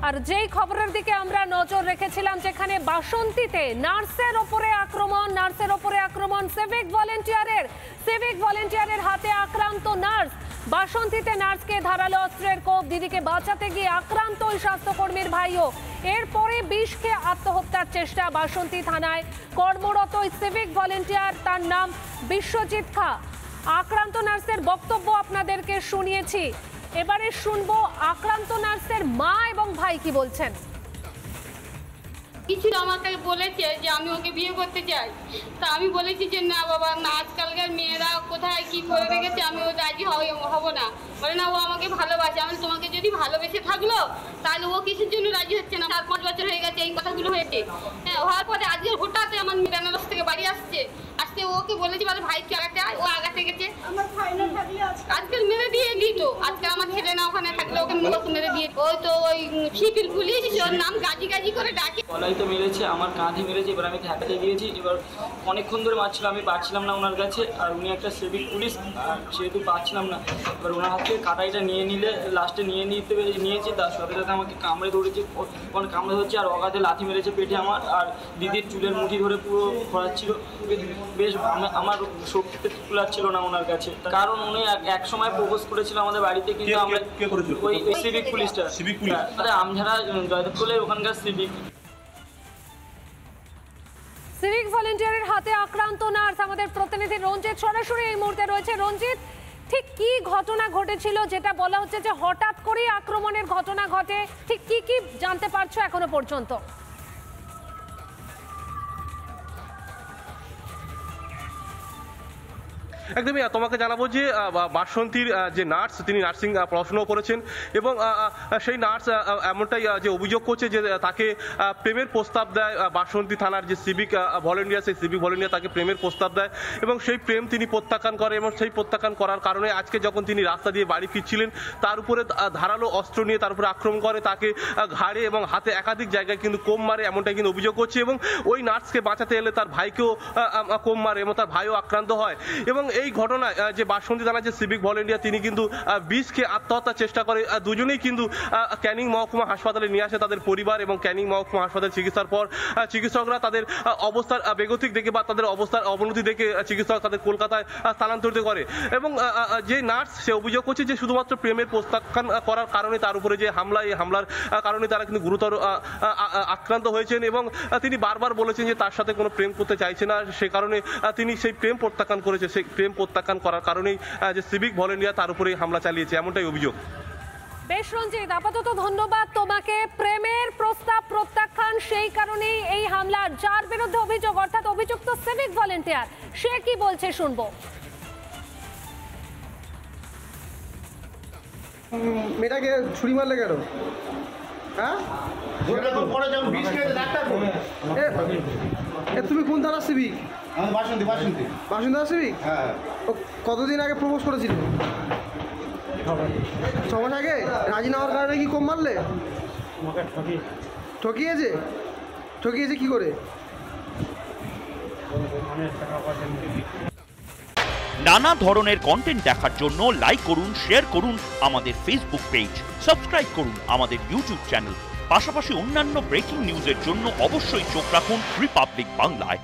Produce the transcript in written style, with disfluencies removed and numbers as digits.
আর যেই খবরের দিকে আমরা নজর রেখেছিলাম, যেখানে বাসন্তীতে নার্সের ওপরে আক্রমণ সিভিক ভলেন্টিয়ারের হাতে আক্রান্ত নার্স। বাসন্তীতে নার্সকে ধারালো অস্ত্রের কোপ, দিদিকে বাঁচাতে গিয়ে আক্রান্ত ওই স্বাস্থ্যকর্মীর ভাইও। এরপরে বিষ খেয়ে আত্মহত্যার চেষ্টা। বাসন্তী থানায় কর্মরত ওই সিভিক ভলেন্টিয়ার, তার নাম বিশ্বজিৎ খা। আক্রান্ত নার্সের বক্তব্য আপনাদেরকে শুনিয়েছি, এবারে শুনবো আক্রান্ত নার্সের মা এবং ভাই কি বলছেন। কিছু আমাকে বলেছে যে আমি ওকে বিয়ে করতে চাই, তা আমি বলেছি যে না বাবা না, আজকালকার মেয়েরা কোথায় কি করে রেখেছে, আমি ও রাজি হব না। বলে না, ও আমাকে ভালোবাসে। আমি তোমাকে যদি ভালোবেসে থাকলো তাহলে ও কিসের জন্য রাজি হচ্ছে না? 4-5 বছর হয়ে গেছে এই কথাগুলো হয়েছে। হ্যাঁ, হওয়ার পরে আজকে হঠাৎ আমার বেনারস থেকে বাড়ি আসছে, ওকে বলেছি বলে ভাই আগাতে ও আগাতে গেছে। আজকে মেরে দিয়ে দিত, আজকে আমার ছেলে না ওখানে থাকলে ওকে মেরে দিয়ে। ওই তো ওই সিভিল পুলিশ, ওর নাম গাজি করে ডাকে। গলায় তো মেরেছে, আমার কাঁধে মেরেছে। এবার আমি থাকতে গিয়েছি, এবার অনেকক্ষণ ধরে মারছিল, আমি পাচ্ছিলাম না ওনার কাছে। আর উনি একটা সিভিক পুলিশ, আর সেহেতু পাচ্ছিলাম না। এবার ওনার হাত থেকে কাটাইটা নিয়ে নিলে, লাস্টে নিয়েছি, তার সাথে সাথে আমাকে কামড়ে ধরেছে, কামড়ে ধরছে। আর অগাধে লাথি মেরেছে পেটে আমার। আর দিদির চুলের মুঠি ধরে পুরো খোঁড়াচ্ছিল। বেশ আমার শক্তিতে কুলাচ্ছিল না ওনার কাছে, কারণ উনি এক সময় প্রপোজ করেছিল আমাদের বাড়িতে। কিন্তু আমরা ওই সিভিক পুলিশটা, আমঝাড়া জয়দেবপুরের ওখানকার সিভিক ভলেন্টিয়ারের হাতে আক্রান্ত নার্স। আমাদের প্রতিনিধি রঞ্জিত সরাসরি এই মুহূর্তে রয়েছে। রঞ্জিত, ঠিক কি ঘটনা ঘটেছিল, যেটা বলা হচ্ছে যে হঠাৎ করেই আক্রমণের ঘটনা ঘটে, ঠিক কি জানতে পারছো এখনো পর্যন্ত? একদমই তোমাকে জানাবো যে বাসন্তীর যে নার্স, তিনি নার্সিং পড়াশোনা করেছেন এবং সেই নার্স এমনটাই যে অভিযোগ করছে যে তাকে প্রেমের প্রস্তাব দেয় বাসন্তী থানার যে সিভিক ভলেন্টিয়ার, সেই সিভিক ভলেন্টিয়ার তাকে প্রেমের প্রস্তাব দেয় এবং সেই প্রেম তিনি প্রত্যাখ্যান করে। এবং সেই প্রত্যাখ্যান করার কারণে আজকে যখন তিনি রাস্তা দিয়ে বাড়ি ফিরছিলেন, তার উপরে ধারালো অস্ত্র নিয়ে তার উপরে আক্রমণ করে, তাকে ঘাড়ে এবং হাতে একাধিক জায়গায় কিন্তু কোপ মারে, এমনটাই কিন্তু অভিযোগ করছে। এবং ওই নার্সকে বাঁচাতে এলে তার ভাইকেও কোপ মারে এবং তার ভাইও আক্রান্ত হয়। এবং এই ঘটনায় যে বাসন্তী থানার যে সিভিক ভলেন্টিয়ার, তিনি কিন্তু বিষ খেয়ে আত্মহত্যার চেষ্টা করে। দুজনেই কিন্তু ক্যানিং মহকুমা হাসপাতালে নিয়ে আসে তাদের পরিবার, এবং ক্যানিং মহকুমা হাসপাতালে চিকিৎসার পর চিকিৎসকরা তাদের অবস্থার বেগতিক দেখে বা তাদের অবস্থার অবনতি দেখে চিকিৎসক তাদের কলকাতায় স্থানান্তরিত করে। এবং যে নার্স, সে অভিযোগ করছে যে শুধুমাত্র প্রেমের প্রত্যাখ্যান করার কারণে তার উপরে যে হামলা, এই হামলার কারণে তারা কিন্তু গুরুতর আক্রান্ত হয়েছেন। এবং তিনি বারবার বলেছেন যে তার সাথে কোনো প্রেম করতে চাইছে না, সে কারণে তিনি সেই প্রেম প্রত্যাখ্যান করেছে। সেই প্রেম প্রত্যাখ্যান করার কারণেই যে সিভিক ভলেন্টিয়ার তার উপরে হামলা চালিয়েছে, এমনটাই অভিযোগ। বেশ রঞ্জিত, আপাতত ধন্যবাদ তোমাকে। প্রেমের প্রস্তাব প্রত্যাখ্যান, সেই কারণেই এই হামলা। যার বিরুদ্ধে অভিযোগ, অর্থাৎ অভিযুক্ত সিভিক ভলেন্টিয়ার, সে কি বলছে শুনবো। মেয়েটাকে ছুরি মারলে কেন? হ্যাঁ, তুমি কোন থানার সিভিক? বাসন্তী থানার সিভিক। কতদিন আগে প্রপোজ করেছিল? 6 মাস আগে। রাজি না হওয়ার কারণে কি কম মারলে? ঠকিয়েছে কি করে? নানা ধরনের কন্টেন্ট দেখার জন্য লাইক করুন, শেয়ার করুন আমাদের ফেসবুক পেজ, সাবস্ক্রাইব করুন আমাদের ইউটিউব চ্যানেল। পাশাপাশি অন্যান্য ব্রেকিং নিউজের জন্য অবশ্যই চোখ রাখুন রিপাবলিক বাংলায়।